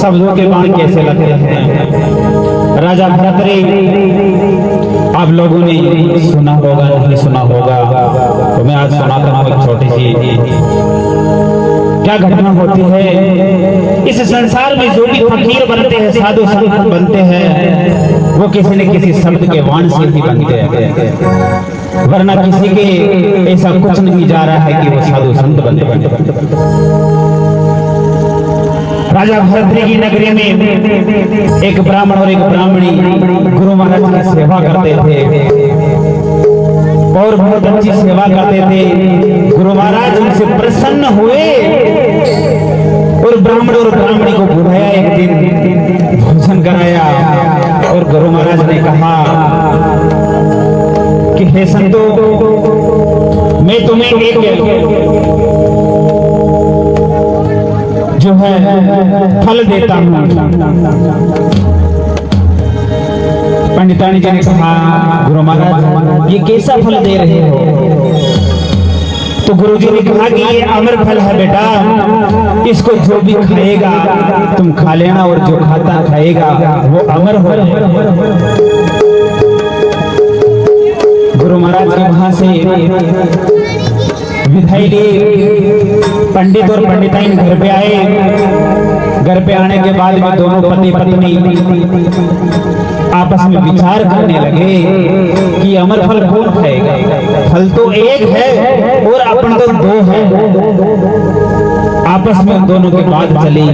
शब्दों के बाण कैसे लगते हैं। राजा भरतरी आप लोगों ने सुना होगा, नहीं सुना होगा, तो मैं आज सुनाता हूँ एक छोटी सी क्या घटना होती है। इस संसार में जो भी फकीर बनते हैं, साधु संत बनते हैं, वो किसी न किसी शब्द के वाण से ही बनते हैं, वरना किसी के ऐसा कुछ नहीं जा रहा है कि वो साधु संत बनते। राजा भरतरी की नगरी में एक ब्राह्मण और एक ब्राह्मणी गुरु महाराज की सेवा करते थे और बहुत अच्छी सेवा करते थे। गुरु महाराज उनसे प्रसन्न हुए और ब्राह्मण और ब्राह्मणी को बुलाया, एक दिन भोजन कराया और गुरु महाराज ने कहा कि हे संतो, मैं तुम्हें एक जो है फल देता हूँ। पंडितानी जी ने कहा, गुरु महाराज ये कैसा फल दे रहे हो? तो गुरु जी ने कहा कि ये अमर फल है बेटा, इसको जो भी खाएगा तुम खा लेना और जो खाता खाएगा वो अमर हो जाएगा। गुरु महाराज के वहां से विदाई ली, पंडित और पंडिताइन घर पे आए। घर पे आने के बाद में दोनों पति पत्नी आपस में विचार करने लगे कि अमर फल कौन खाएगा। फल तो एक है और अपन तो दो है। आपस में दोनों की बात चली।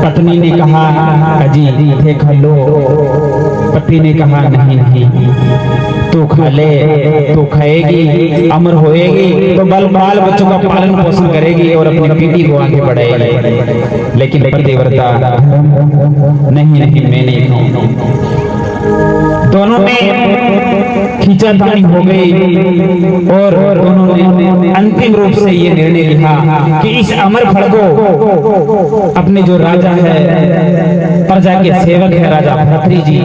पत्नी ने कहा अजी ये खा लो। पति ने कहा नहीं नहीं, तू खा ले, तू खाएगी अमर होएगी तो बाल बच्चों का पालन पोषण करेगी और अपनी पीढ़ी को आगे बढ़ाएगी। लेकिन पतिव्रता नहीं नहीं, मैं नहीं खाऊंगा। दोनों में खींचातानी हो गई और दोनों ने अंतिम रूप से ये निर्णय लिया कि इस अमर फल को अपने जो राजा है, प्रजा के सेवक है राजा भरतरी जी,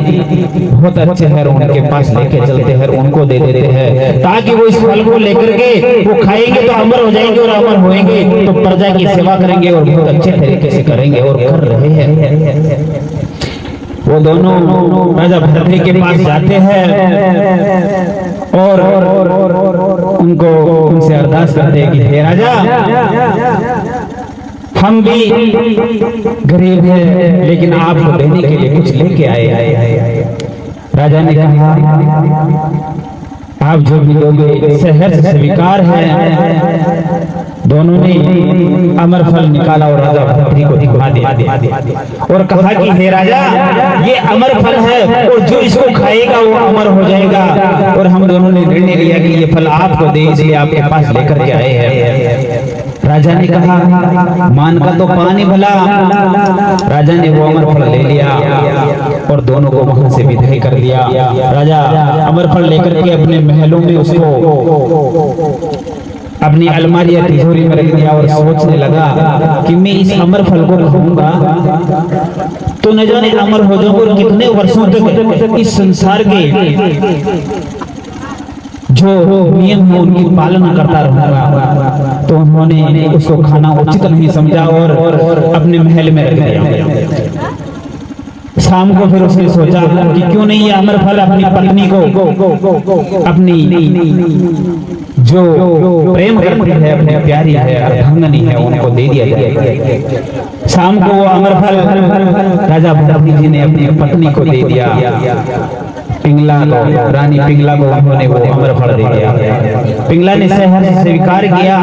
बहुत अच्छे हैं, उनके पास लेके चलते हैं, उनको दे देते हैं ताकि वो इस फल को लेकर के वो खाएंगे तो अमर हो जाएंगे और अमर होएंगे तो प्रजा की सेवा करेंगे और बहुत अच्छे तरीके से करेंगे और कर रहे हैं। वो दोनों राजा भरतरी के पास जाते हैं और उनको उनसे अरदास करते हैं कि हे राजा, हम भी गरीब हैं लेकिन आपको देने के लिए कुछ लेके आए। राजा ने कहा आप जो भी दोगे सहर्ष स्वीकार है। दोनों ने अमर फल निकाला और राजा भरतरी को दिखा दिया और कहा कि हे राजा, ये अमर फल है और जो इसको खाएगा वो अमर हो जाएगा। और हम दोनों ने निर्णय लिया कि ये फल आपको दे, इसलिए आपके पास लेकर के आए हैं। राजा ने कहा मान का तो पानी भला। राजा ने वो अमर फल ले लिया और दोनों को वहां से विदाई कर दिया। राजा अमर फल लेकर के अपने महलों में उसको अपनी अलमारी या तिजोरी में रख दिया और सोचने लगा कि मैं इस अमर फल को खाऊंगा तो न जाने अमर हो जाऊंगा और कितने वर्षों तक इस संसार के जो नियम है उनकी पालना करता रहूंगा। तो उन्होंने उसको खाना उचित नहीं समझा और अपने महल में रख दिया। शाम को फिर उसने सोचा कि क्यों नहीं ये अमर फल अपनी पत्नी को, अपनी जो प्रेम करती है, अपनी प्यारी है, अर्धांगिनी है, उनको दे दिया जाए। शाम को वो अमर फल राजा भरतरी जी ने अपनी पत्नी को दे दिया। पिंगला को, रानी पिंगला को उन्होंने वो अमर फल दे दिया। पिंगला ने सहर्ष स्वीकार किया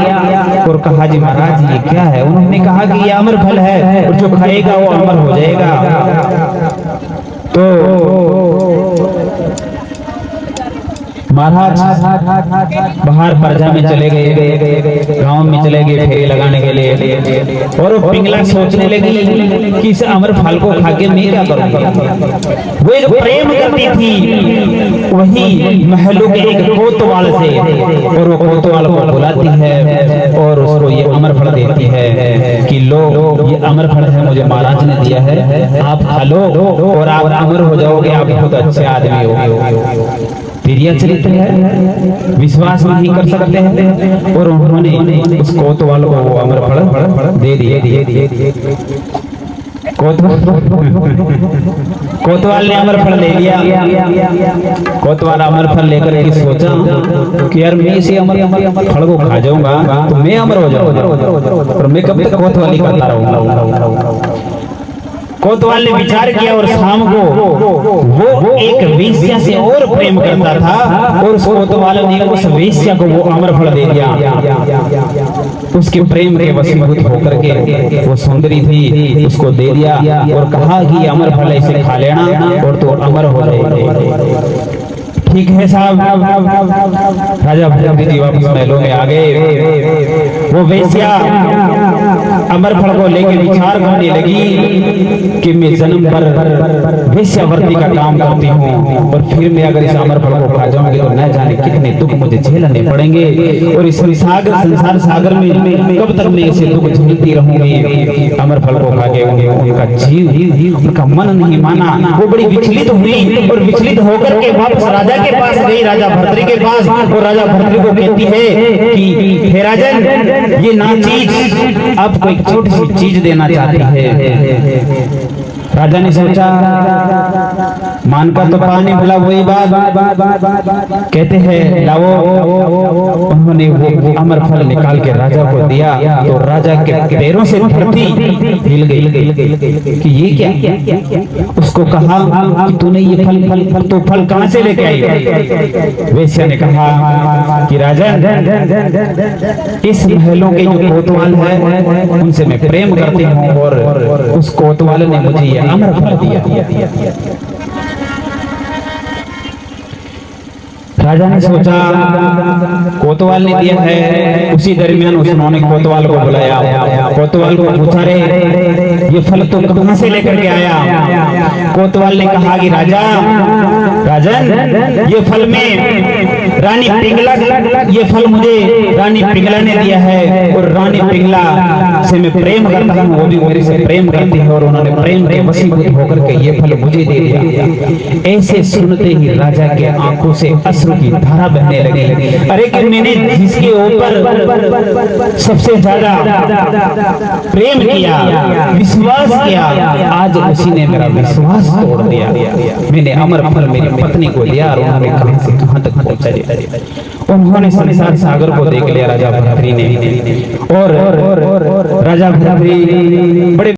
और कहा जी महाराज ये क्या है? उन्होंने कहा कि ये अमर फल है और जो खाएगा वो अमर हो जाएगा। तो महाराज बाहर प्रजा में चले गए, गांव में चले गए फेरी लगाने के लिए और वो पिंगला सोचने लगी कि इस अमर फल को खा के मैं क्या करूंगा। वो जो प्रेम करती थी वही महलों के एक कोतवाल से, और वो कोतवाल को बुलाती है और उसको ये अमर फल देती है कि लो ये अमर फल है, मुझे महाराज ने दिया है, आप खा लो और आप अमर हो जाओगे, आप बहुत अच्छे आदमी हो। प्रिय चरित्र है, विश्वास नहीं कर सकते हैं और उन्होंने उस कोतवाल को वो अमर फल दे दिए। कोतवाल ने अमरफल ले लिया। कोतवाल अमरफल लेकर के सोचा कि यार मैं इसे अमर फल को खा जाऊंगा तो मैं अमर हो जाऊंगा, और मैं कब तक कोतवाली करता रहूंगा। कोतवाल ने विचार किया और शाम को वो एक वेश्या से और प्रेम करता था, और उस कोतवाल ने उस वेश्या को वो अमरफल दे दिया। उसके प्रेम के वशीभूत होकर के वो सुंदरी थी, उसको दे दिया और कहा कि अमरफल इसे खा लेना और तो अमर हो जाएगी। ठीक है साहब, राजा भद्री जी वापस महलों में आ गए। वो वेश्या अमरफल को लेकर विचार करने लगी कि मैं जन्म भर वेश्यावृत्ति का काम करती हूँ, और फिर मैं अगर इस अमरफल को खा जाऊंगी तो न जाने कितने दुख मुझे झेलने पड़ेंगे, और इस संसार सागर में कब तक मैं इसे दुख झेलती रहूंगी। अमरफल को खा के उनका जीव, उनका मन नहीं माना। वो बड़ी विचलित हुई और विचलित होकर के वापस राजा के पास गई, राजा भर्तृ के पास, और राजा भर्तृ को कहती है कि हे राजन, ये ना चीज आपको एक छोटी सी चीज देना चाहती है। राजा ने सोचा मान का तो पानी भला वही बात, कहते हैं लाओ। उन्होंने वो अमरफल निकाल के राजा को दिया, तो राजा के पैरों से धरती हिल गई कि ये क्या। उसको कहा कि तूने ये फल कहां से लेके आई। वेश्या ने कहा कि राजा, इस महलों के जो कोतवाल है उनसे मैं प्रेम करती हूँ, और उस कोतवाल ने मुझे ये अमरफल दिया। राजा ने सोचा कोतवाल ने दिया है। उसी दरमियान उन्होंने कोतवाल को बुलाया। कोतवाल को पूछा रे ये फल तो कहां से लेकर के आया। कोतवाल ने कहा कि राजन, ये फल में रानी पिंगला, ये फल मुझे रानी पिंगला ने दिया है, और रानी पिंगला से मैं प्रेम करता हूँ, वो भी मेरे से प्रेम करती है, और उन्होंने प्रेम के वशीभूत होकर के ये फल मुझे दे दिया। ऐसे सुनते ही राजा के आंखों से अश्रु की धारा बहने लगी। अरे कि मैंने जिसके ऊपर सबसे ज्यादा प्रेम किया, विश्वास किया, आज उसी ने मेरा विश्वास तोड़ दिया। मैंने अमरफल मेरी पत्नी को दिया, और उन्होंने कहां से कहां तक पहुंचा दिया। उन्होंने संसार सागर को देख लिया राजा भर्तृ ने, और राजा भर्तृ बड़े